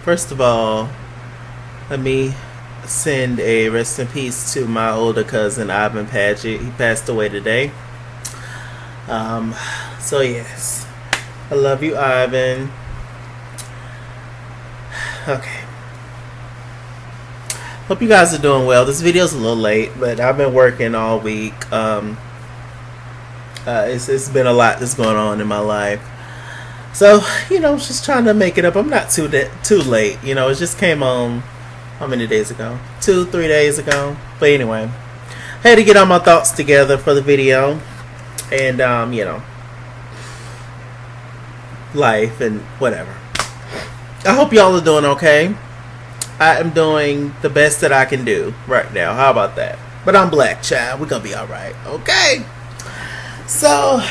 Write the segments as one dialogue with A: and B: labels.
A: First of all, let me send a rest in peace to my older cousin Ivan Paget. He passed away today. Um, so yes, I love you, Ivan. Okay. Hope you guys are doing well. This video's a little late, but I've been working all week. It's been a lot that's going on in my life. So, just trying to make it up. I'm not too late. It just came on how many days ago? 2-3 days ago. But anyway, I had to get all my thoughts together for the video, and life and whatever. I hope y'all are doing okay. I am doing the best that I can do right now. How about that? But I'm black, child. We're gonna be all right. Okay. So,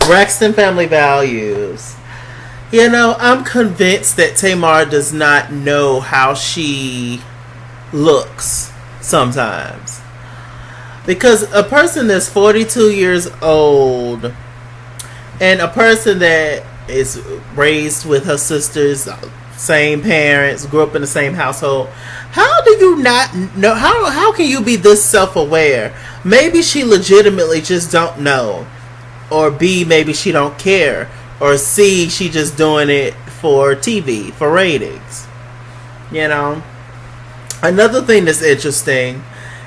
A: Braxton family values. I'm convinced that Tamar does not know how she looks sometimes. Because a person that's 42 years old and a person that is raised with her sisters, same parents, grew up in the same household, how do you not know? How can you be this self-aware? Maybe she legitimately just don't know. Or B, maybe she don't care. Or C, she just doing it for TV, for ratings. Another thing that's interesting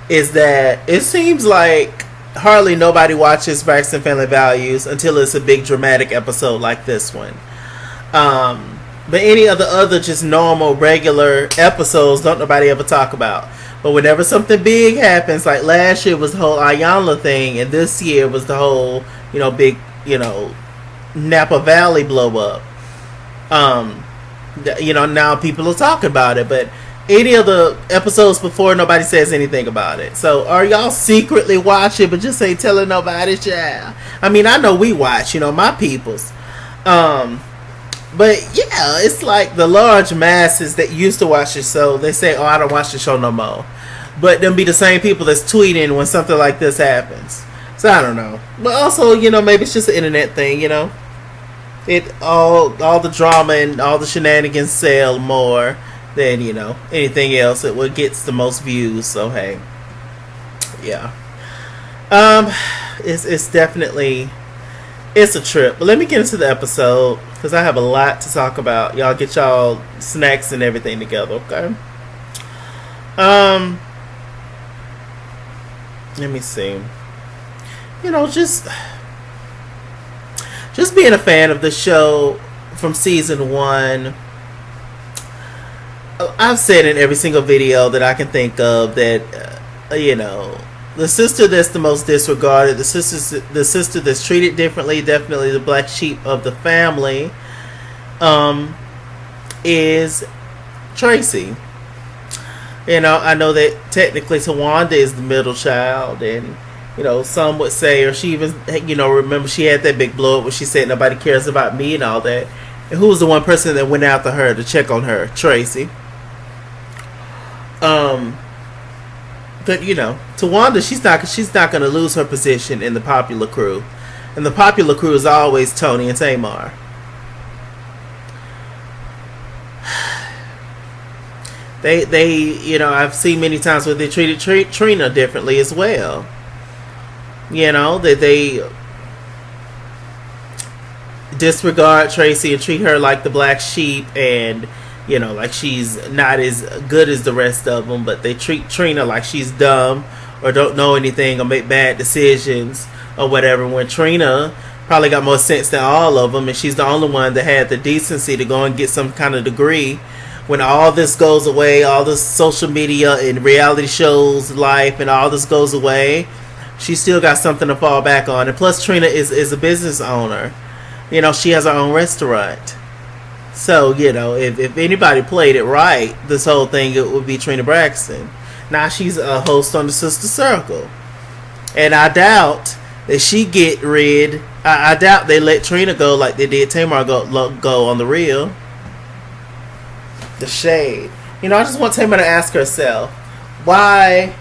A: is that it seems like hardly nobody watches Braxton Family Values until it's a big dramatic episode like this one. But any of the other just normal, regular episodes, don't nobody ever talk about. But whenever something big happens, like last year was the whole Ayanla thing, and this year was the whole, big, Napa Valley blow up. Now people are talking about it, but any of the episodes before, nobody says anything about it. So are y'all secretly watching, but just ain't telling nobody, child? I mean, I know we watch, my peoples. But yeah, it's like the large masses that used to watch the show, they say, oh, I don't watch the show no more. But them be the same people that's tweeting when something like this happens. So I don't know. But also, maybe it's just an internet thing, It all the drama and all the shenanigans sell more than, anything else. It what gets the most views. So hey. Yeah. It's definitely it's a trip. But let me get into the episode because I have a lot to talk about. Y'all get y'all snacks and everything together, okay? Let me see. Just being a fan of the show from season 1. I've said in every single video that I can think of that the sister that's the most disregarded, the sister that's treated differently, definitely the black sheep of the family, is Traci. I know that technically Towanda is the middle child, and some would say, or she even remember she had that big blow up where she said nobody cares about me and all that. And who was the one person that went after her to check on her? Traci. But Towanda, she's not gonna lose her position in the popular crew, and the popular crew is always Toni and Tamar. They I've seen many times where they treated Trina differently as well. That they disregard Traci and treat her like the black sheep, and like she's not as good as the rest of them, but they treat Trina like she's dumb or don't know anything or make bad decisions or whatever, when Trina probably got more sense than all of them, and she's the only one that had the decency to go and get some kind of degree. When all this goes away, all this social media and reality shows life and all this goes away, she still got something to fall back on. And plus Trina is a business owner. She has her own restaurant. So, if anybody played it right, this whole thing, it would be Trina Braxton. Now she's a host on the Sister Circle. And I doubt that she get rid. I doubt they let Trina go like they did Tamar go on the real. The shade. I just want Tamar to ask herself why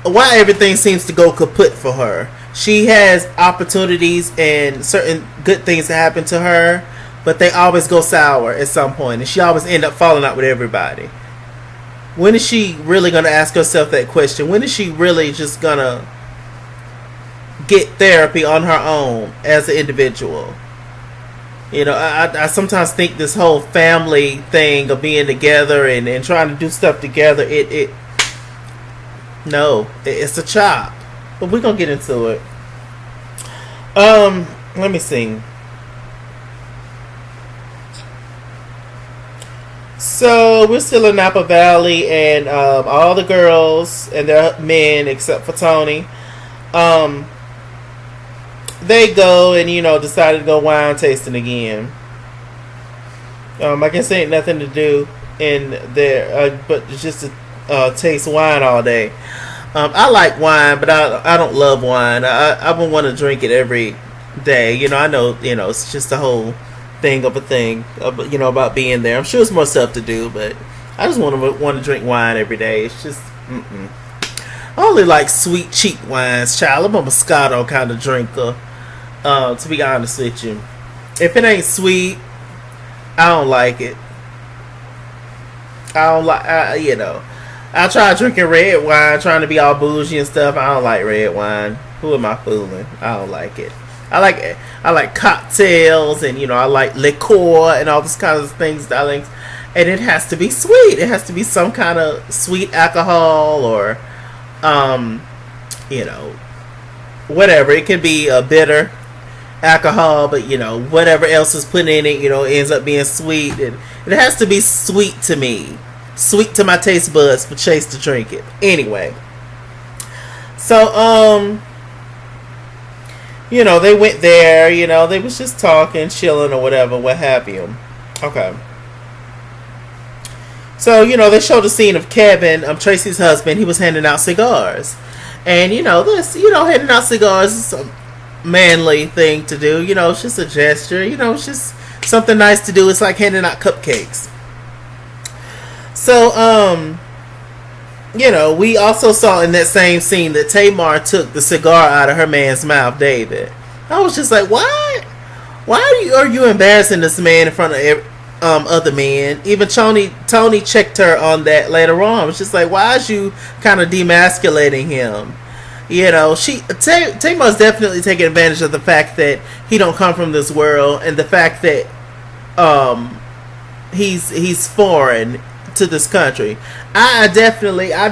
A: everything seems to go kaput for her. She has opportunities and certain good things that happen to her, but they always go sour at some point, and she always end up falling out with everybody. When is she really gonna ask herself that question? When is she really just gonna get therapy on her own as an individual? You know, I sometimes think this whole family thing of being together and trying to do stuff together, it's a chop. But we're gonna get into it. Let me see. So we're still in Napa Valley, and all the girls and their men, except for Toni, they go and decided to go wine tasting again. I guess there ain't nothing to do in there, but just to taste wine all day. I like wine, but I don't love wine. I would want to drink it every day. I know it's just a whole thing of a thing, about being there. I'm sure it's more stuff to do, but I just want to drink wine every day. It's just I only like sweet, cheap wines, child. I'm a Moscato kind of drinker. To be honest with you, if it ain't sweet, I don't like it. I don't like, I try drinking red wine, trying to be all bougie and stuff. I don't like red wine. Who am I fooling? I don't like it. I like cocktails, and I like liqueur and all these kinds of things, darlings. And it has to be sweet. It has to be some kind of sweet alcohol, or whatever. It can be a bitter alcohol, but whatever else is put in it, ends up being sweet. And it has to be sweet to me, sweet to my taste buds for Chase to drink it. Anyway, so they went there. They was just talking, chilling, or whatever, what have you. Okay. So they showed a scene of Kevin, Tracy's husband. He was handing out cigars, and handing out cigars is a manly thing to do. It's just a gesture. It's just something nice to do. It's like handing out cupcakes. So we also saw in that same scene that Tamar took the cigar out of her man's mouth, David. I was just like, why are you embarrassing this man in front of other men? Even Toni checked her on that later on. It was just like, why is you kind of demasculating him? Tamar's definitely taking advantage of the fact that he don't come from this world, and the fact that he's foreign to this country. I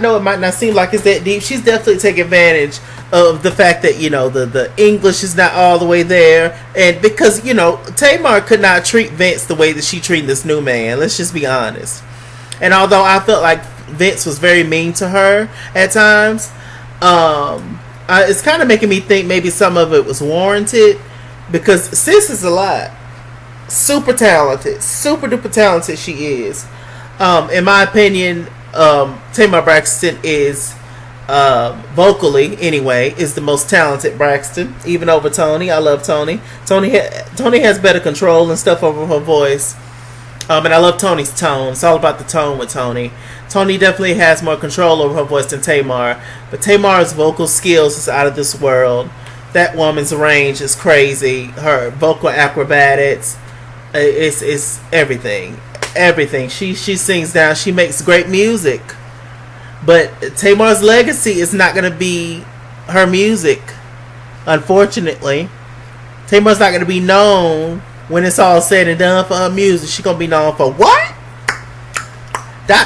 A: know it might not seem like it's that deep. She's definitely taking advantage of the fact that the English is not all the way there, and because Tamar could not treat Vince the way that she treated this new man. Let's just be honest. And although I felt like Vince was very mean to her at times, it's kind of making me think maybe some of it was warranted, because sis is a lot. Super talented, super duper talented she is. In my opinion, Tamar Braxton is, vocally anyway, is the most talented Braxton, even over Toni. I love Toni. Toni has better control and stuff over her voice. And I love Toni's tone. It's all about the tone with Toni. Toni definitely has more control over her voice than Tamar. But Tamar's vocal skills is out of this world. That woman's range is crazy. Her vocal acrobatics, it's everything. Everything. She sings down. She makes great music. But Tamar's legacy is not going to be her music. Unfortunately. Tamar's not going to be known when it's all said and done for her music. She's going to be known for what?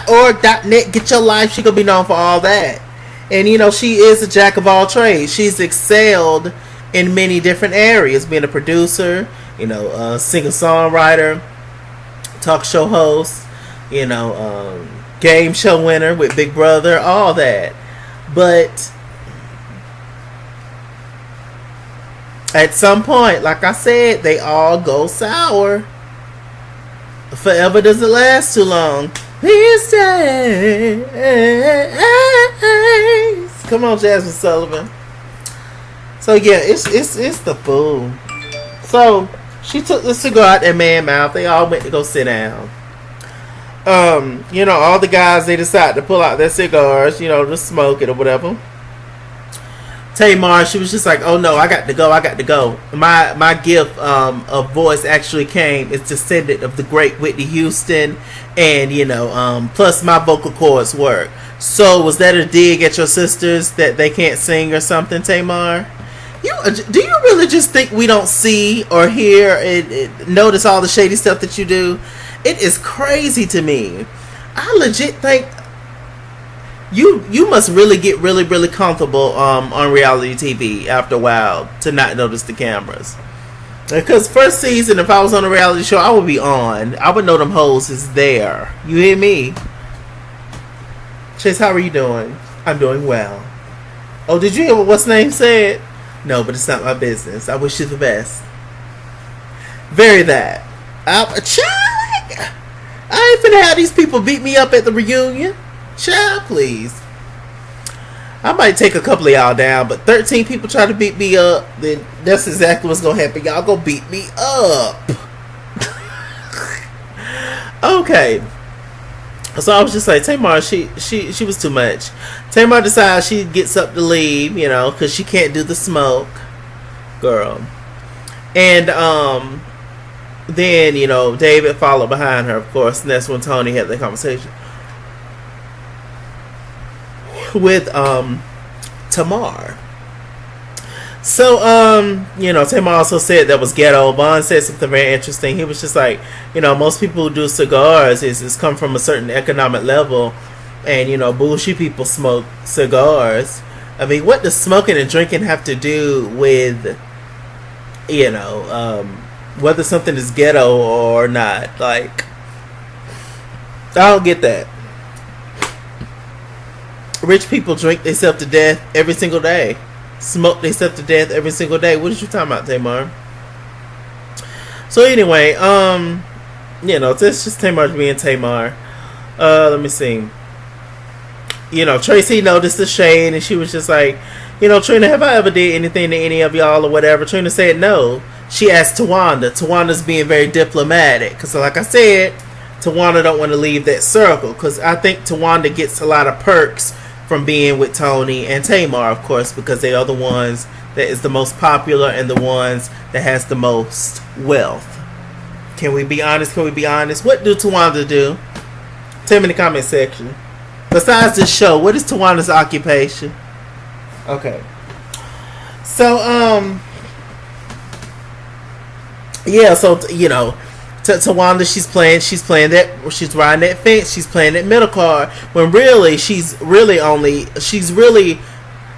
A: .org.net, get your life. She's going to be known for all that. And she is a jack of all trades. She's excelled in many different areas. Being a producer, singer-songwriter, talk show host, game show winner with Big Brother, all that. But at some point, like I said, they all go sour. Forever doesn't last too long. These days. Come on, Jasmine Sullivan. So yeah, it's the fool. So she took the cigar out their man's mouth. They all went to go sit down. All the guys, they decided to pull out their cigars, to smoke it or whatever. Tamar, she was just like, "Oh no, I got to go. I got to go." My gift of voice actually came. It's descendant of the great Whitney Houston, and plus my vocal cords work. So was that a dig at your sisters that they can't sing or something, Tamar? Do you really just think we don't see or hear and notice all the shady stuff that you do? It is crazy to me. I legit think you must really get really, really comfortable on reality TV after a while to not notice the cameras. Because first season, if I was on a reality show, I would be on. I would know them hoes is there. You hear me? Chase, how are you doing? I'm doing well. Oh, did you hear what what's name said? No, but it's not my business. I wish you the best. Very that. Child, I ain't finna have these people beat me up at the reunion. Child, please. I might take a couple of y'all down, but 13 people try to beat me up, then that's exactly what's gonna happen. Y'all gonna beat me up. Okay. So I was just like, Tamar, she was too much. Tamar decides she gets up to leave, because she can't do the smoke, girl. And then David followed behind her, of course, and that's when Toni had the conversation with Tamar. So Tamar also said that was ghetto. Vaughn said something very interesting. He was just like, most people who do cigars is come from a certain economic level, and bullshit people smoke cigars. I mean, what does smoking and drinking have to do with whether something is ghetto or not? Like, I don't get that. Rich people drink themselves to death every single day. Smoke themselves to death every single day. What are you talking about, Tamar? So anyway, that's just Tamar being Tamar. Let me see. Traci noticed the shade, and she was just like, Trina, have I ever did anything to any of y'all or whatever? Trina said no. She asked Towanda. Towanda's being very diplomatic, because like I said, Towanda don't want to leave that circle, because I think Towanda gets a lot of perks from being with Toni and Tamar, of course, because they are the ones that is the most popular and the ones that has the most wealth. Can we be honest? What do Towanda do? Tell me in the comment section. Besides this show, what is Tawanda's occupation? Okay. So, Towanda, she's riding that fence, she's playing that middle card, when really she's really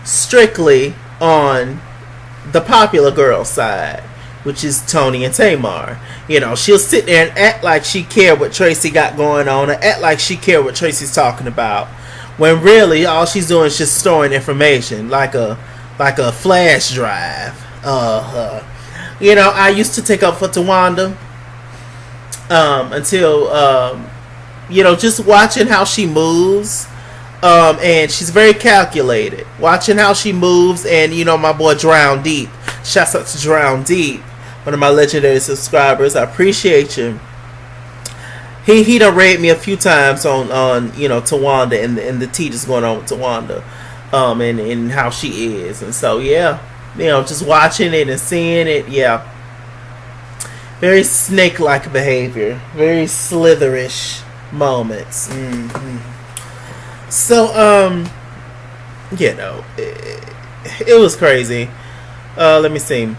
A: strictly on the popular girl side, which is Toni and Tamar. She'll sit there and act like she care what Traci got going on, and act like she care what Traci's talking about, when really all she's doing is just storing information like a flash drive. I used to take up for Towanda until just watching how she moves, and she's very calculated. Watching how she moves, and my boy Drown Deep. Shouts out to Drown Deep, one of my legendary subscribers. I appreciate you. He done rated me a few times on Towanda and the tea that's going on with Towanda, and how she is, and so just watching it and seeing it, very snake-like behavior, very slitherish moments. Mm-hmm. So, it was crazy. Let me see.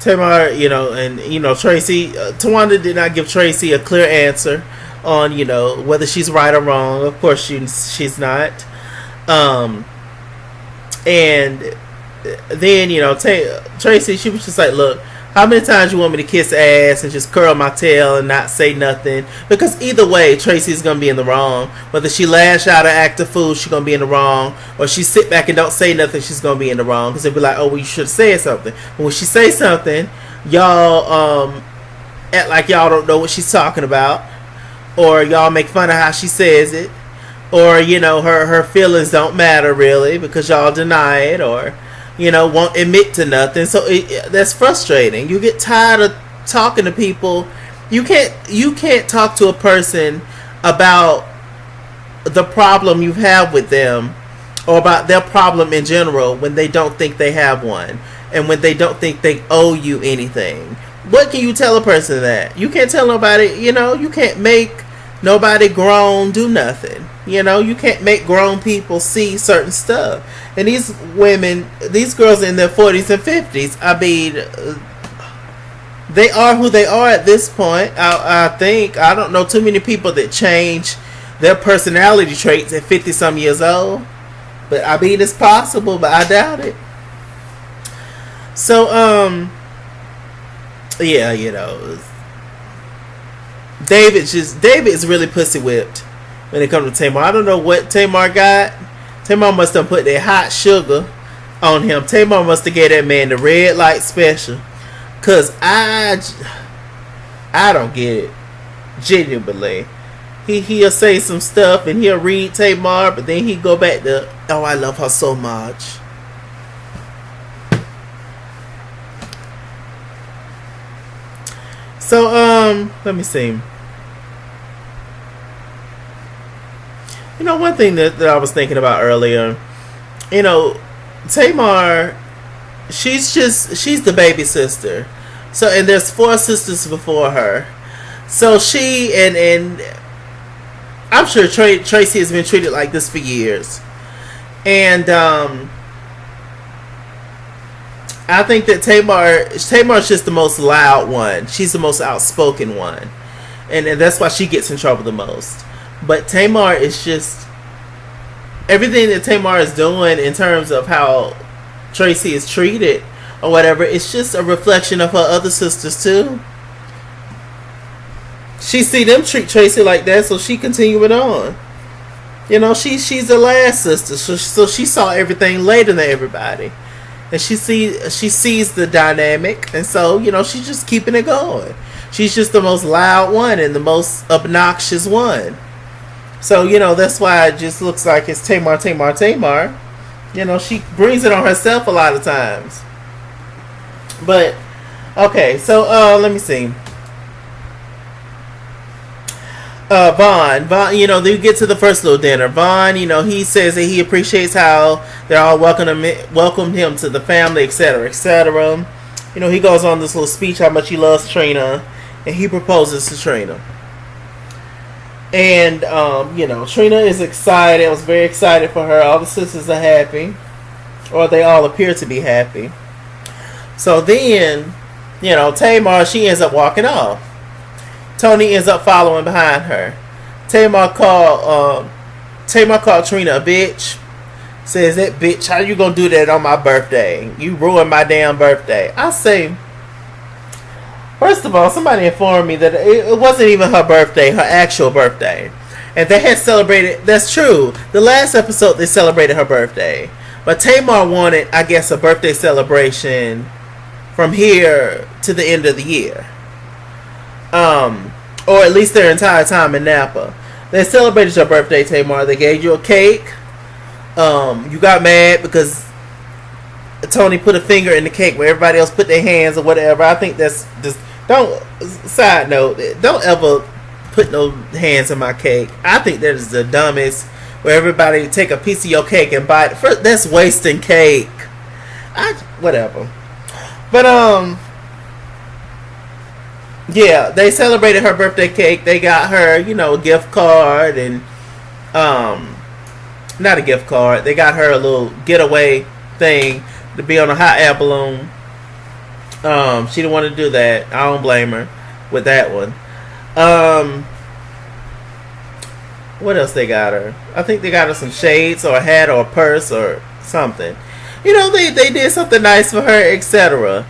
A: Tamar, and Traci, Towanda did not give Traci a clear answer on whether she's right or wrong. Of course, she's not. And then Traci, she was just like, look, how many times you want me to kiss ass and just curl my tail and not say nothing? Because either way, Traci's gonna be in the wrong. Whether she lash out or act a fool, she's gonna be in the wrong. Or she sit back and don't say nothing, she's gonna be in the wrong. Because they'll be like, oh, well, you should have said something. But when she say something, y'all act like y'all don't know what she's talking about, or y'all make fun of how she says it, or her feelings don't matter really because y'all deny it, or won't admit to nothing. So that's frustrating. You get tired of talking to people. You can't talk to a person about the problem you have with them, or about their problem in general, when they don't think they have one, and when they don't think they owe you anything. What can you tell a person that? You can't tell nobody, you can't make nobody grown do nothing. You can't make grown people see certain stuff. And these women, these girls in their 40s and 50s, I mean, they are who they are at this point. I think. I don't know too many people that change their personality traits at 50 some years old. But I mean, it's possible, but I doubt it. So, yeah, David is really pussy whipped when it comes to Tamar. I don't know what Tamar got. Tamar must have put that hot sugar on him. Tamar must have gave that man the red light special. Cause I don't get it. Genuinely. He'll say some stuff and he'll read Tamar, but then he go back to, oh, I love her so much. So, let me see. One thing that I was thinking about earlier, Tamar, she's the baby sister. So, and there's 4 sisters before her. So she, and I'm sure Traci has been treated like this for years. And, I think that Tamar's just the most loud one. She's the most outspoken one. And that's why she gets in trouble the most. But Tamar is just, everything that Tamar is doing in terms of how Traci is treated or whatever, it's just a reflection of her other sisters too. She see them treat Traci like that, so she continue it on. She's the last sister, so she saw everything later than everybody. And she sees the dynamic, and so, she's just keeping it going. She's just the most loud one and the most obnoxious one. So, that's why it just looks like it's Tamar. She brings it on herself a lot of times. But, okay, so, let me see. Vaughn, they get to the first little dinner. Vaughn, he says that he appreciates how they all welcomed him to the family, etc., etc. He goes on this little speech how much he loves Trina, and he proposes to Trina. And, Trina is excited. I was very excited for her. All the sisters are happy, or they all appear to be happy. So then, Tamar, she ends up walking off. Toni ends up following behind her. Tamar called Trina a bitch. Says, that bitch, how you gonna do that on my birthday? You ruined my damn birthday. I say, first of all, somebody informed me that it wasn't even her birthday, her actual birthday. And they had celebrated, that's true. The last episode, they celebrated her birthday. But Tamar wanted, I guess, a birthday celebration from here to the end of the year. Or at least their entire time in Napa. They celebrated your birthday, Tamar. They gave you a cake. You got mad because Toni put a finger in the cake where everybody else put their hands or whatever. I think that's just, side note, don't ever put no hands in my cake. I think that is the dumbest, where everybody take a piece of your cake and bite it. First, that's wasting cake. Whatever. But, yeah, they celebrated her birthday cake. They got her, a gift card and, not a gift card. They got her a little getaway thing to be on a hot air balloon. She didn't want to do that. I don't blame her with that one. What else they got her? I think they got her some shades or a hat or a purse or something. They did something nice for her, etc.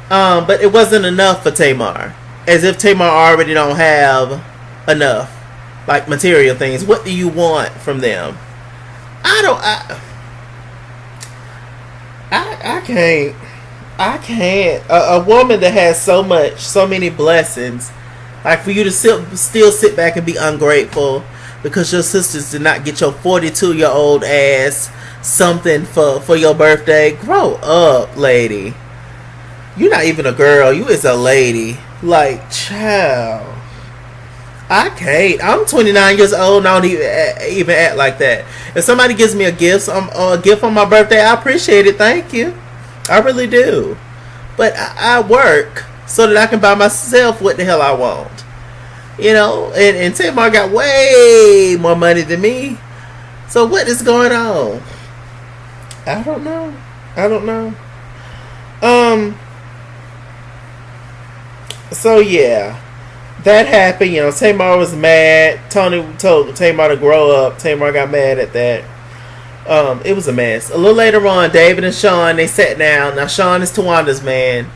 A: But it wasn't enough for Tamar. As if Tamar already don't have enough, like material things. What do you want from them? I can't. A woman that has so many blessings, like for you to still sit back and be ungrateful because your sisters did not get your 42-year-old ass something for your birthday. Grow up, lady. You're not even a girl. You is a lady. Like, child. I can't. I'm 29 years old and I don't even act like that. If somebody gives me a gift on my birthday, I appreciate it. Thank you. I really do. But I work so that I can buy myself what the hell I want. You know, and Tamar got way more money than me. So what is going on? I don't know. So yeah. That happened, you know. Tamar was mad. Toni told Tamar to grow up. Tamar got mad at that. It was a mess. A little later on, David and Sean, they sat down. Now Sean is Towanda's man.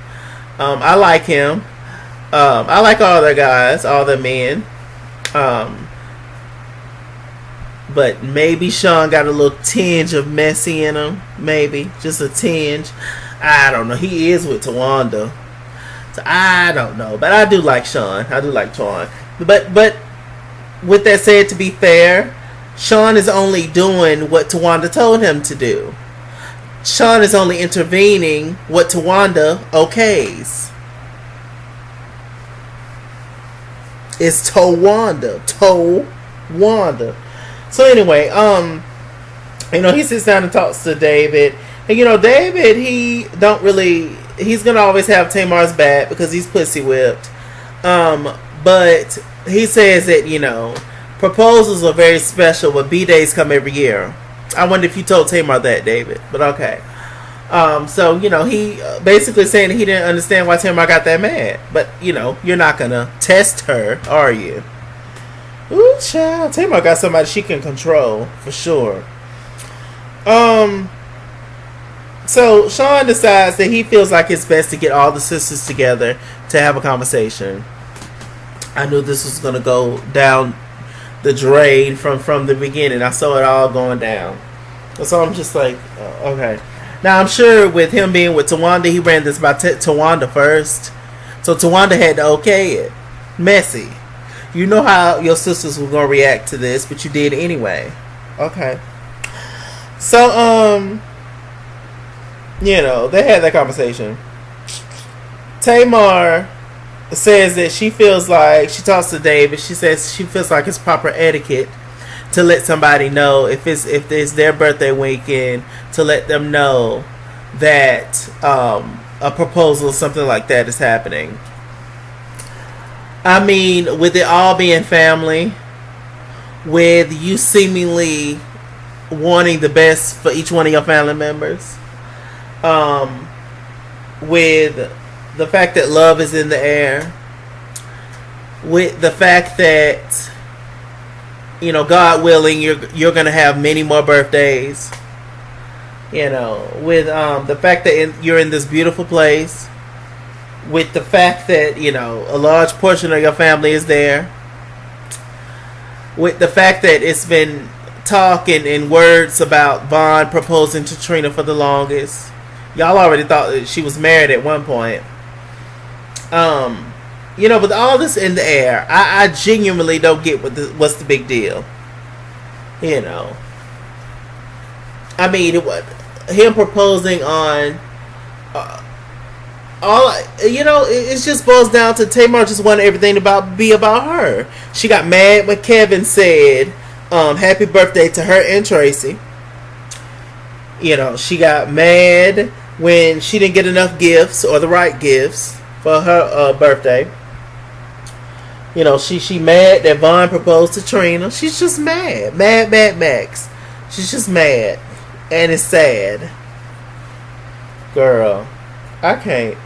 A: I like him. I like all the guys, all the men. But maybe Sean got a little tinge of messy in him. Maybe just a tinge. I don't know. He is with Towanda. So I don't know, but I do like Sean. I do like Sean. But with that said, to be fair, Sean is only doing what Towanda told him to do. Sean is only intervening what Towanda okays. It's Towanda. So anyway, you know, he sits down and talks to David. And you know, David, he's gonna always have Tamar's back because he's pussy whipped. But he says that, you know, proposals are very special, but B-days come every year. I wonder if you told Tamar that, David. But okay. So, you know, he basically saying that he didn't understand why Tamar got that mad. But, you know, you're not gonna test her, are you? Ooh, child. Tamar got somebody she can control, for sure. So Sean decides that he feels like it's best to get all the sisters together to have a conversation. I knew this was gonna go down the drain from the beginning. I saw it all going down. So I'm just like, okay. Now I'm sure with him being with Towanda, he ran this by Towanda first. So Towanda had to okay it. Messy. You know how your sisters were gonna react to this, but you did anyway. Okay. So you know, they had that conversation. Tamar says that she feels like, she talks to David, she says she feels like it's proper etiquette to let somebody know if it's their birthday weekend, to let them know that a proposal or something like that is happening. I mean, with it all being family, with you seemingly wanting the best for each one of your family members, with the fact that love is in the air, with the fact that, you know, God willing, you're gonna have many more birthdays, you know, with the fact that you're in this beautiful place, with the fact that, you know, a large portion of your family is there, with the fact that it's been talk and words about Vaughn proposing to Trina for the longest. Y'all already thought that she was married at one point. You know, with all this in the air, I genuinely don't get what's the big deal. You know, I mean, him proposing on you know, it just boils down to Tamar just wanted everything to be about her. She got mad when Kevin said happy birthday to her and Traci. You know, she got mad when she didn't get enough gifts or the right gifts for her birthday. You know, she mad that Vaughn proposed to Trina. She's just mad. Mad Max. She's just mad. And it's sad. Girl, I can't.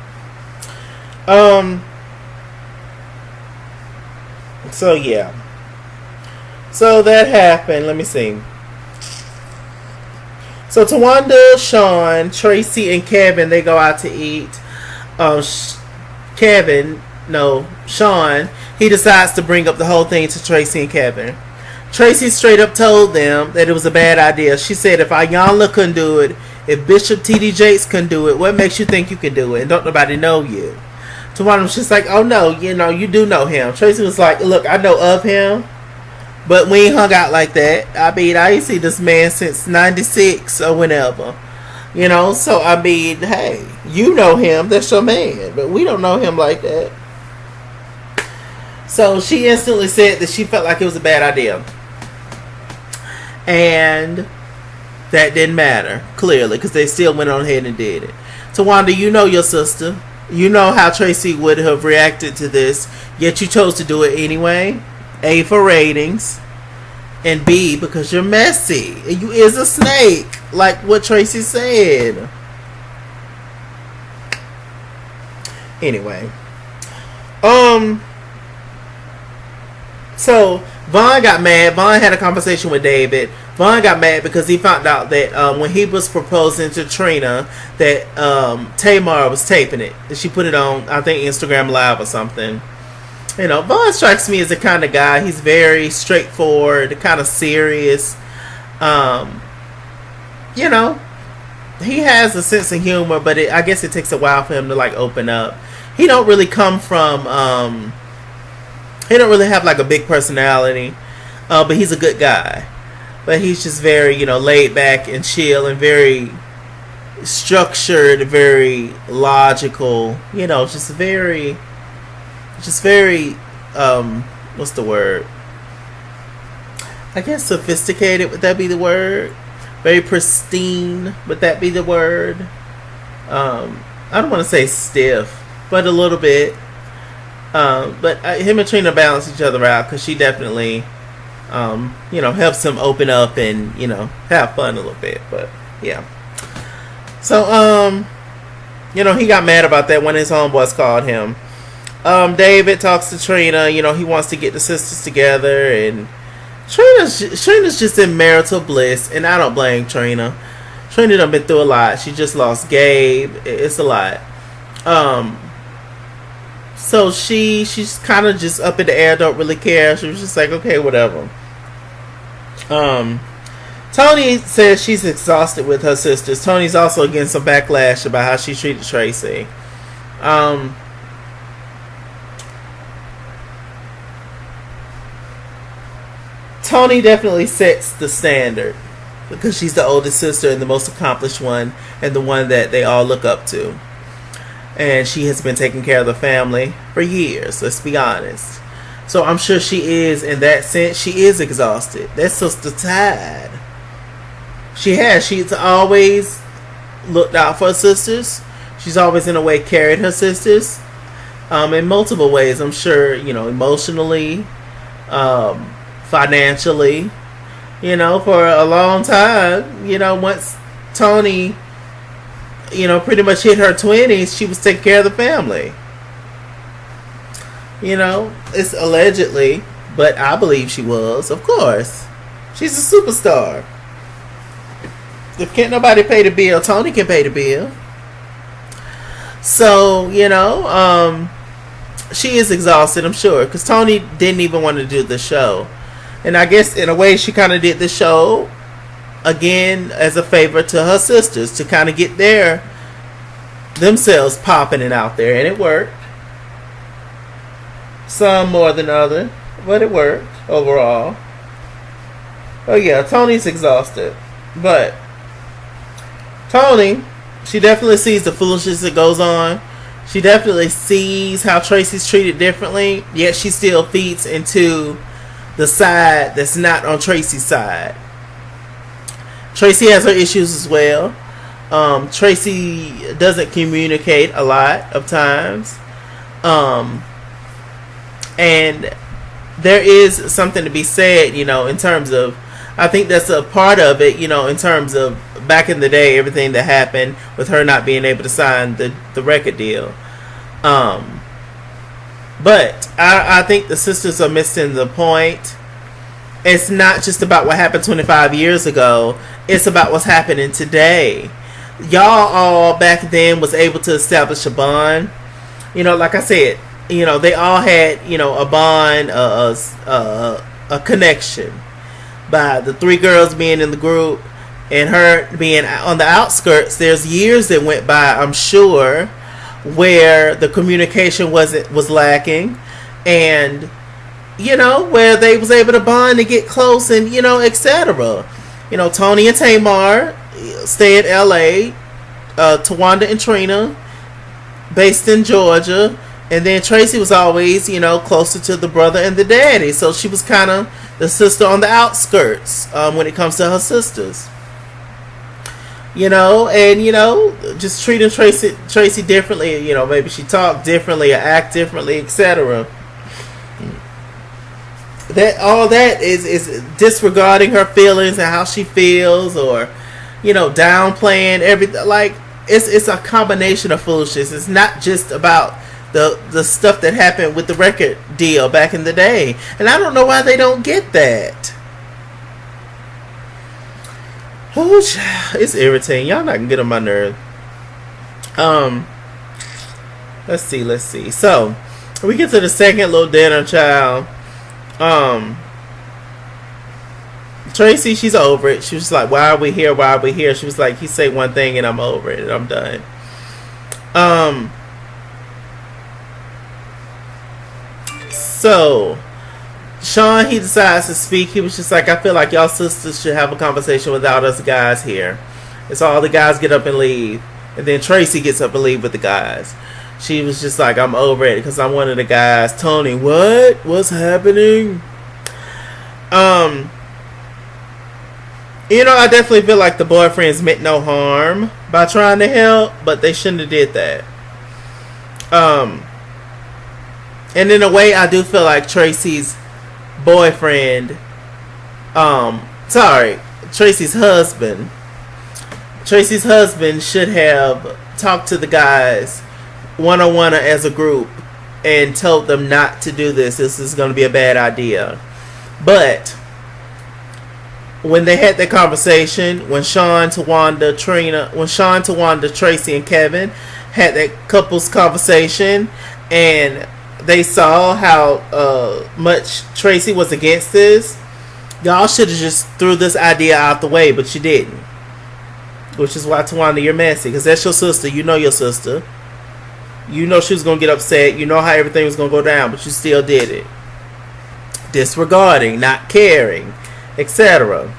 A: So yeah. So that happened. Let me see. So Towanda, Sean, Traci, and Kevin, they go out to eat. Sean, he decides to bring up the whole thing to Traci and Kevin. Traci straight up told them that it was a bad idea. She said, if Ayanla couldn't do it, if Bishop T.D. Jakes can do it, what makes you think you can do it? And don't nobody know you. Towanda was just like, oh no, you know, you do know him. Traci was like, look, I know of him, but we ain't hung out like that. I mean, I ain't seen this man since 96 or whenever. You know, so I mean, hey, you know him, that's your man, but we don't know him like that. So she instantly said that she felt like it was a bad idea. And that didn't matter, clearly, because they still went on ahead and did it. Towanda, you know your sister. You know how Traci would have reacted to this, yet you chose to do it anyway. A, for ratings. And B, because you're messy. And you is a snake, like what Traci said. Anyway. So Vaughn got mad. Vaughn had a conversation with David. Vaughn got mad because he found out that when he was proposing to Trina, that Tamar was taping it. She put it on, I think, Instagram Live or something. You know, Vaughn strikes me as the kind of guy. He's very straightforward, kind of serious. You know, he has a sense of humor, but I guess it takes a while for him to like open up. He don't really come from. He don't really have like a big personality, but he's a good guy. But he's just very, you know, laid back and chill and very structured, very logical. You know, just very, what's the word? I guess sophisticated. Would that be the word? Very pristine. Would that be the word? I don't want to say stiff, but a little bit. But him and Trina balance each other out because she definitely, you know, helps him open up and, you know, have fun a little bit. But yeah. So, you know, he got mad about that when his homeboys called him. David talks to Trina. You know, he wants to get the sisters together, and Trina's just in marital bliss, and I don't blame Trina. Trina done been through a lot. She just lost Gabe. It's a lot. So she's kind of just up in the air, don't really care. She was just like, okay, whatever. Toni says she's exhausted with her sisters. Toni's also getting some backlash about how she treated Traci. Toni definitely sets the standard because she's the oldest sister and the most accomplished one, and the one that they all look up to. And she has been taking care of the family for years, let's be honest. So I'm sure she is, in that sense, she is exhausted. That sister tired. She's always looked out for her sisters. She's always, in a way, carried her sisters. In multiple ways, I'm sure, you know, emotionally, financially, you know, for a long time. You know, once Toni, you know, pretty much hit her 20s, she was taking care of the family. You know, it's allegedly, but I believe she was, of course. She's a superstar. If can't nobody pay the bill, Toni can pay the bill. So, you know, she is exhausted, I'm sure, because Toni didn't even want to do the show. And I guess, in a way, she kind of did the show again as a favor to her sisters to kind of get themselves popping and out there, and it worked. Some more than other, but it worked overall. Oh yeah, Toni's exhausted, but Toni, she definitely sees the foolishness that goes on. She definitely sees how Traci's treated differently, yet she still feeds into the side that's not on Traci's side. Traci has her issues as well. Traci doesn't communicate a lot of times. And there is something to be said, you know, in terms of, I think that's a part of it, you know, in terms of back in the day, everything that happened with her not being able to sign the record deal. But I think the sisters are missing the point. It's not just about what happened 25 years ago. It's about what's happening today. Y'all all back then was able to establish a bond. You know, like I said, you know, they all had, you know, a bond, a connection. By the three girls being in the group and her being on the outskirts, there's years that went by, I'm sure, where the communication was lacking, and you know, where they was able to bond and get close, and you know, etc. You know, Toni and Tamar stay in LA, Towanda and Trina based in Georgia, And then Traci was always, closer to the brother and the daddy. So she was kind of the sister on the outskirts when it comes to her sisters. Just treating Traci differently. Maybe she talked differently or act differently, etc. That is disregarding her feelings and how she feels, or downplaying everything. Like it's a combination of foolishness. It's not just about the stuff that happened with the record deal back in the day, and I don't know why they don't get that. Oh, it's irritating. Y'all not gonna get on my nerve. Let's see. So we get to the second little dinner, child. Traci, she's over it. She was like, why are we here? She was like, he say one thing and I'm over it and I'm done. So Sean, he decides to speak. He was just like, I feel like y'all sisters should have a conversation without us guys here. And so all the guys get up and leave. And then Traci gets up and leave with the guys. She was just like, I'm over it because I'm one of the guys. Toni, what? What's happening? I definitely feel like the boyfriends meant no harm by trying to help, but they shouldn't have did that. And in a way, I do feel like Traci's boyfriend, Traci's husband should have talked to the guys one-on-one as a group and told them not to do this. This is going to be a bad idea. But when they had that conversation, when Sean, Towanda, Traci, and Kevin had that couple's conversation, and they saw how much Traci was against this, y'all should have just threw this idea out the way, but you didn't. Which is why, Towanda, you're messy, because that's your sister. You know your sister. You know she was going to get upset. You know how everything was going to go down, but you still did it. Disregarding, not caring, etc.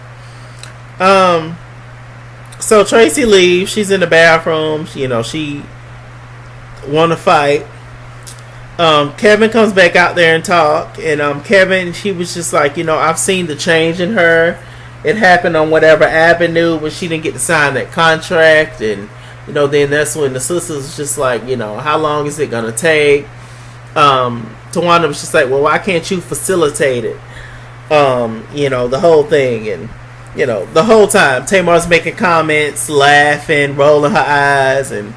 A: So Traci leaves. She's in the bathroom. She want to fight. Kevin comes back out there and talk, and Kevin, he was just like, I've seen the change in her. It happened on whatever avenue when she didn't get to sign that contract, and then that's when the sisters was just like, how long is it gonna take? Towanda was just like, well, why can't you facilitate it? The whole thing, and the whole time Tamar's making comments, laughing, rolling her eyes, and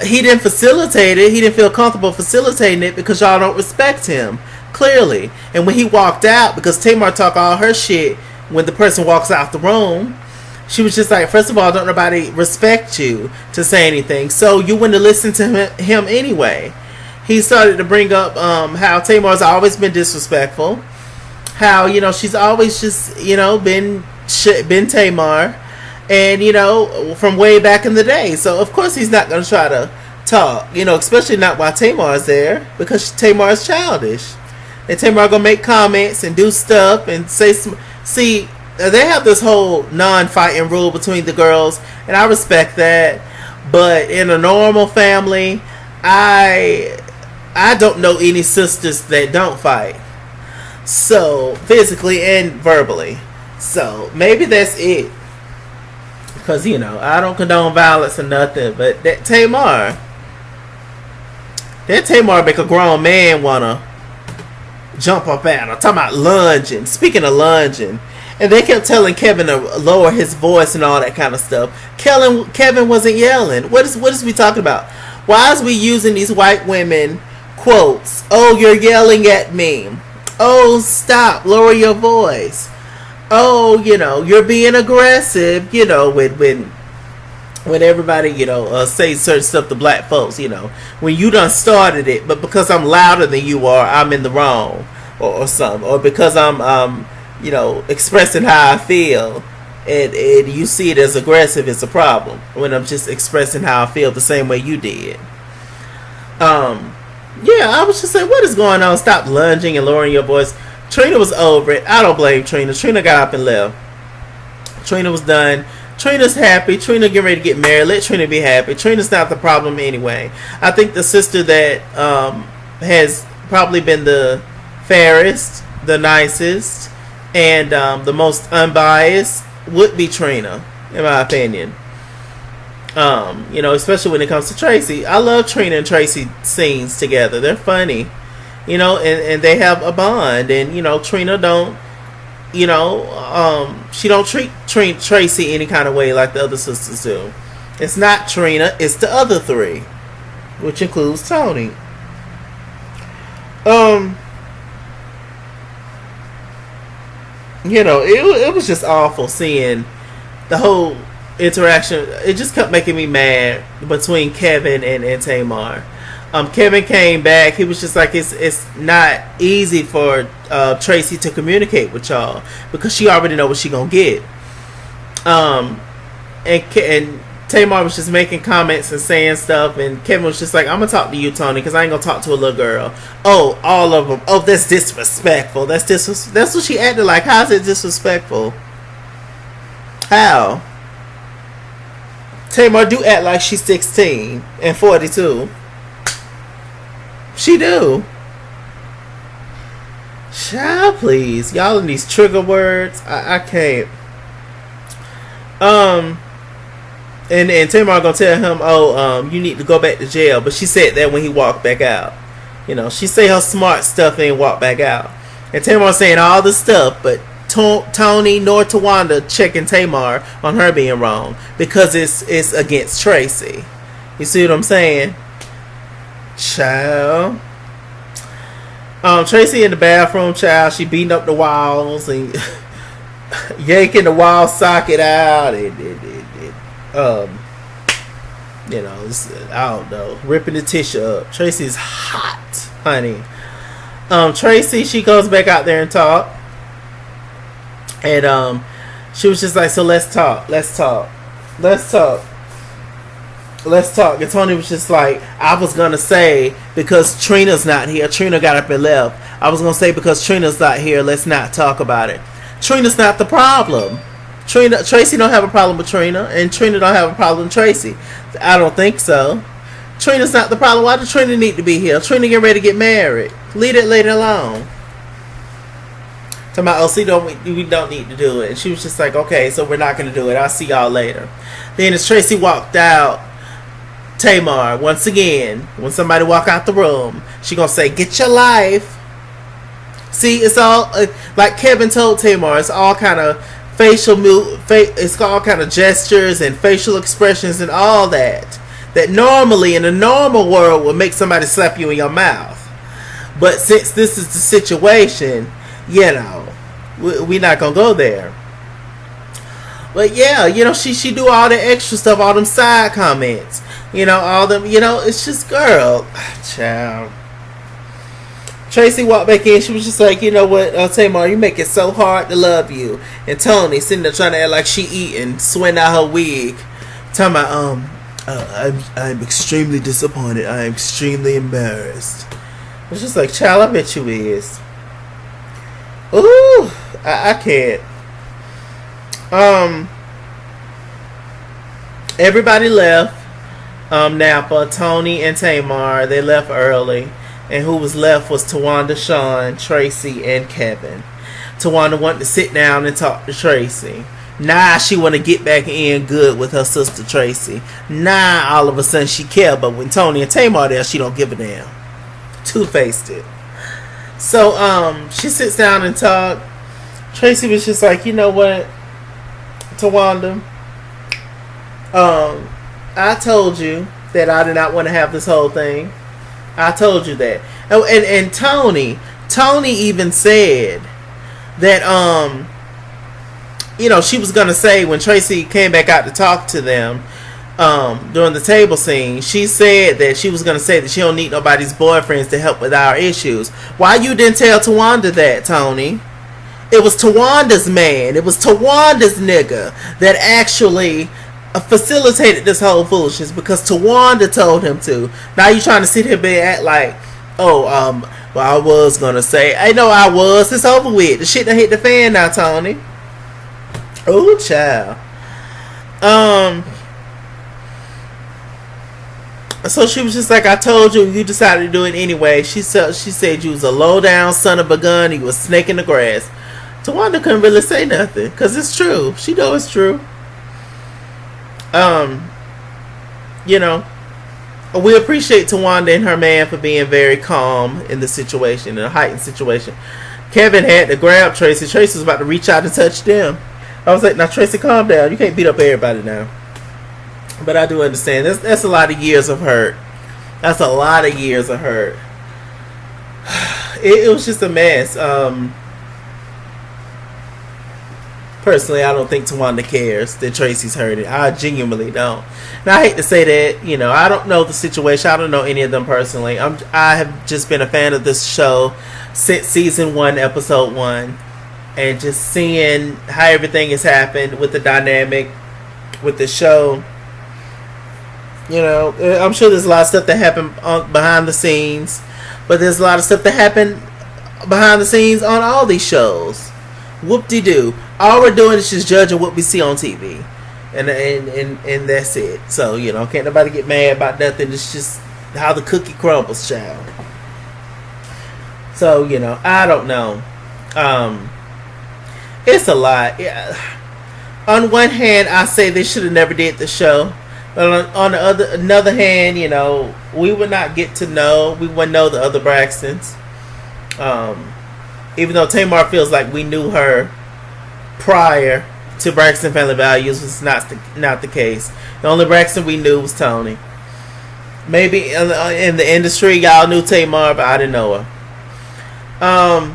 A: he didn't facilitate it. He didn't feel comfortable facilitating it because y'all don't respect him, clearly. And when he walked out, because Tamar talk all her shit when the person walks out the room, she was just like, first of all, don't nobody respect you to say anything, so you wouldn't have listened to him anyway. He started to bring up how Tamar's always been disrespectful, how she's always just been Tamar, and from way back in the day. So of course he's not going to try to talk, especially not while Tamar's there, because Tamar's childish, and Tamar gonna make comments and do stuff and say some. See, they have this whole non-fighting rule between the girls, and I respect that. But in a normal family, I don't know any sisters that don't fight, so physically and verbally. So maybe that's it. Because, I don't condone violence or nothing, but that Tamar make a grown man want to jump up at her. Talking about lunging. Speaking of lunging. And they kept telling Kevin to lower his voice and all that kind of stuff. Kevin wasn't yelling. What is we talking about? Why is we using these white women quotes? Oh, you're yelling at me. Oh, stop. Lower your voice. Oh, you're being aggressive, when everybody, say certain stuff to black folks, when you done started it, but because I'm louder than you are, I'm in the wrong, or something, or because I'm, expressing how I feel, and you see it as aggressive, it's a problem, when I'm just expressing how I feel the same way you did. I was just saying, what is going on? Stop lunging and lowering your voice. Trina was over it. I don't blame Trina. Trina got up and left. Trina was done. Trina's happy. Trina getting ready to get married. Let Trina be happy. Trina's not the problem anyway. I think the sister that has probably been the fairest, the nicest, and the most unbiased would be Trina, in my opinion. Especially when it comes to Traci. I love Trina and Traci scenes together. They're funny, and they have a bond. And Trina don't, she don't treat Traci any kind of way like the other sisters do. It's not Trina, it's the other three, which includes Toni. It was just awful seeing the whole interaction. It just kept making me mad between Kevin and Tamar. Kevin came back. He was just like, it's not easy for Traci to communicate with y'all because she already know what she gonna get. And Tamar was just making comments and saying stuff, and Kevin was just like, I'm gonna talk to you, Toni, because I ain't gonna talk to a little girl. Oh, all of them. Oh, that's disrespectful. That's what she acted like. How's it disrespectful? How? Tamar do act like she's 16 and 42. She do. Child, please. Y'all in these trigger words. I can't. And Tamar gonna tell him, you need to go back to jail. But she said that when he walked back out. She say her smart stuff and walk back out. And Tamar saying all this stuff, but Toni nor Towanda checking Tamar on her being wrong because it's against Traci. You see what I'm saying? Child. Traci in the bathroom, child. She beating up the walls and yanking the wall socket out I don't know, ripping the tissue up. Traci's hot, honey. Traci, she goes back out there and talk. And she was just like, so let's talk. And Toni was just like, I was gonna say because Trina's not here. Trina got up and left. I was gonna say because Trina's not here, let's not talk about it. Trina's not the problem. Traci don't have a problem with Trina, and Trina don't have a problem with Traci. I don't think so. Trina's not the problem. Why does Trina need to be here? Trina getting ready to get married. Leave that lady alone. Talking about, we don't need to do it. And she was just like, okay, so we're not going to do it. I'll see y'all later. Then as Traci walked out, Tamar, once again, when somebody walk out the room, she going to say, get your life. See, it's all, like Kevin told Tamar, it's all kind of it's all kind of gestures and facial expressions and all that normally in a normal world would make somebody slap you in your mouth. But since this is the situation, we're not gonna go there. But yeah, she do all the extra stuff, all them side comments, all them, it's just, girl, child. Traci walked back in. She was just like, you know what, Tamar, you make it so hard to love you. And Toni sitting there trying to act like she eating, sweating out her wig. Talking about, I'm extremely disappointed. I am extremely embarrassed. It's just like, child, I bet you is. Ooh, I can't. Everybody left. Napa, Toni, and Tamar, they left early. And who was left was Towanda, Sean, Traci, and Kevin. Towanda wanted to sit down and talk to Traci. Nah, she want to get back in good with her sister Traci. Nah, all of a sudden she care, but when Toni and Tamar there, she don't give a damn. Two-faced it. So, she sits down and talk. Traci was just like, you know what, Towanda, I told you that I did not want to have this whole thing. I told you that. Oh, and Toni even said that she was gonna say when Traci came back out to talk to them during the table scene, she said that she was gonna say that she don't need nobody's boyfriends to help with our issues. Why you didn't tell Towanda that, Toni? It was Tawanda's man. It was Tawanda's nigga that actually facilitated this whole foolishness because Towanda told him to. Now you trying to sit here and act like, well, I was gonna say, I know I was. It's over with. The shit done hit the fan now, Toni. Oh, child. So she was just like, I told you, you decided to do it anyway. She said you was a low down son of a gun. You was snake in the grass. Towanda couldn't really say nothing because it's true. She know it's true. You know, we appreciate Towanda and her man for being very calm in the situation, in a heightened situation. Kevin had to grab Traci. Traci was about to reach out and touch them. I was like, now Traci, calm down. You can't beat up everybody now. But I do understand. That's a lot of years of hurt. That's a lot of years of hurt. It was just a mess. Personally, I don't think Towanda cares that Traci's hurting. I genuinely don't. And I hate to say that. You know, I don't know the situation. I don't know any of them personally. I have just been a fan of this show since season 1, episode 1. And just seeing how everything has happened with the dynamic with the show. You know, I'm sure there's a lot of stuff that happened behind the scenes, but there's a lot of stuff that happened behind the scenes on all these shows. Whoop-de-doo. All we're doing is just judging what we see on TV, and that's it. So, you know, can't nobody get mad about nothing. It's just how the cookie crumbles, child. So, you know, I don't know. It's a lot. Yeah. On one hand, I say they should have never did the show. But on the another hand, you know, we would not get to know. We wouldn't know the other Braxtons. Even though Tamar feels like we knew her prior to Braxton Family Values, was not the case. The only Braxton we knew was Toni. Maybe in the industry, y'all knew Tamar, but I didn't know her.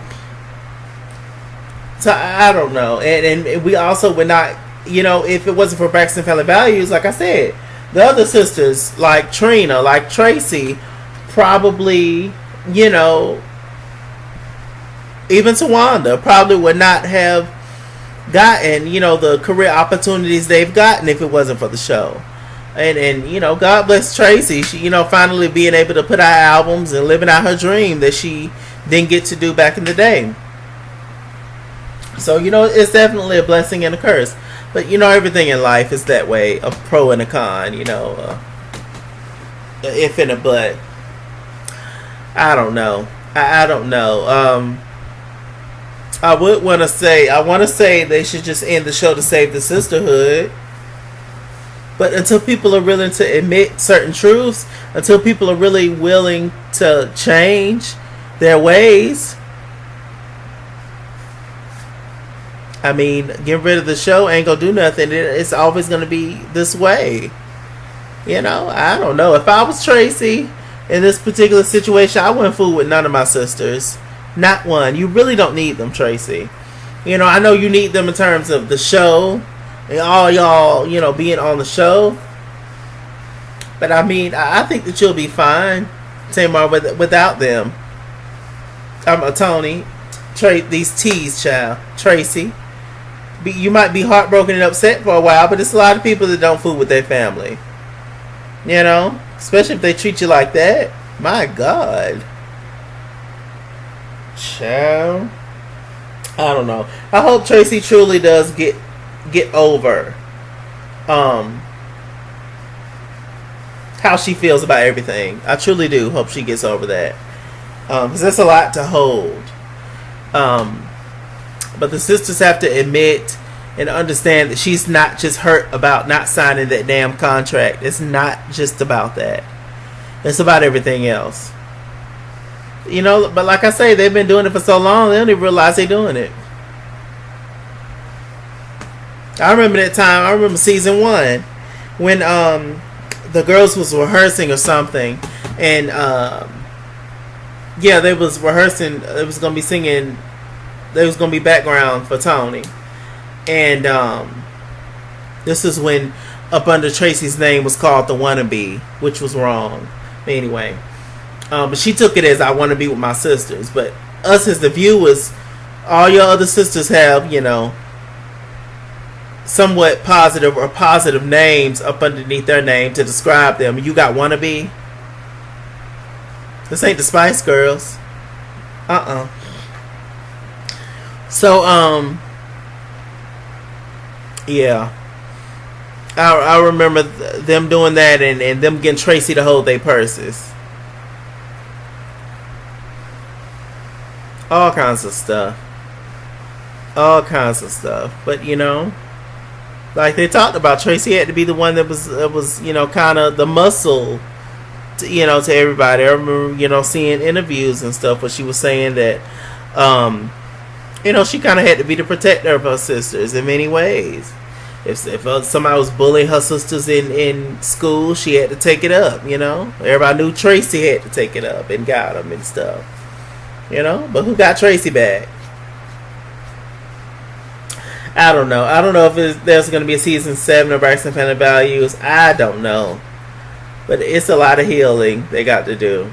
A: So I don't know, and we also would not, you know, if it wasn't for Braxton Family Values, like I said, the other sisters like Trina, like Traci, probably, you know, even Towanda probably would not have gotten, you know, the career opportunities they've gotten if it wasn't for the show. And you know, God bless Traci. She, you know, finally being able to put out albums and living out her dream that she didn't get to do back in the day. So, you know, it's definitely a blessing and a curse. But, you know, everything in life is that way. A pro and a con, you know. If and a but. I don't know. I don't know. I would want to say they should just end the show to save the sisterhood. But until people are willing to admit certain truths, until people are really willing to change their ways, I mean, getting rid of the show ain't gonna do nothing. It's always gonna be this way. You know, I don't know. If I was Traci in this particular situation, I wouldn't fool with none of my sisters. Not one. You really don't need them, Traci. You know, I know you need them in terms of the show and all y'all, you know, being on the show. But I mean, I think that you'll be fine, Tamar, without them. I'm a Toni. These T's, child. Traci. You might be heartbroken and upset for a while, but there's a lot of people that don't fool with their family. You know? Especially if they treat you like that. My God. Child. I don't know. I hope Traci truly does get over how she feels about everything. I truly do hope she gets over that. Because that's a lot to hold. But the sisters have to admit and understand that she's not just hurt about not signing that damn contract. It's not just about that. It's about everything else. You know, but like I say, they've been doing it for so long, they don't even realize they're doing it. I remember that time. I remember season 1 when the girls was rehearsing or something, and yeah, they was rehearsing. It was gonna be singing. There was gonna be background for Toni, and this is when up under Traci's name was called The Wannabe, which was wrong. Anyway, but she took it as I want to be with my sisters. But us as the viewers, all your other sisters have, you know, somewhat positive or positive names up underneath their name to describe them. You got Wannabe. This ain't the Spice Girls. So, yeah. I remember them doing that and them getting Traci to hold their purses. All kinds of stuff. All kinds of stuff. But like they talked about, Traci had to be the one that was kind of the muscle to everybody. I remember seeing interviews and stuff where she was saying that she kind of had to be the protector of her sisters in many ways. If somebody was bullying her sisters in school, she had to take it up. Everybody knew Traci had to take it up and got them and stuff. But who got Traci back? I don't know. I don't know if there's going to be a season 7 of Braxton Family Values. I don't know. But it's a lot of healing they got to do.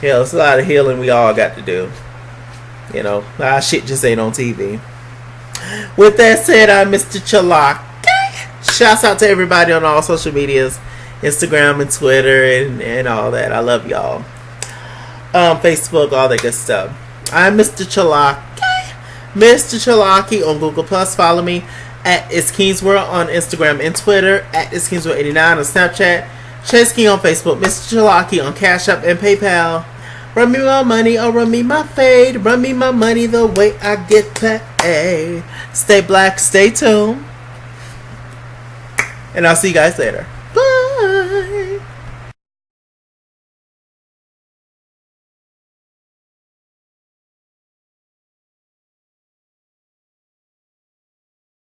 A: Yeah, it's a lot of healing we all got to do. Our shit just ain't on TV. With that said, I'm Mr. Chalak. Shouts out to everybody on all social medias. Instagram and Twitter and all that. I love y'all. Facebook, all that good stuff. I'm Mr. Chalak. Mr. Chalaki on Google Plus. Follow me at It's King's World on Instagram and Twitter, at It's King's World 89 on Snapchat, Chase King on Facebook, Mr. Chalaki on Cash App and PayPal. Run me my money or run me my fade. Run me my money the way I get paid. Stay black, stay tuned, and I'll see you guys later.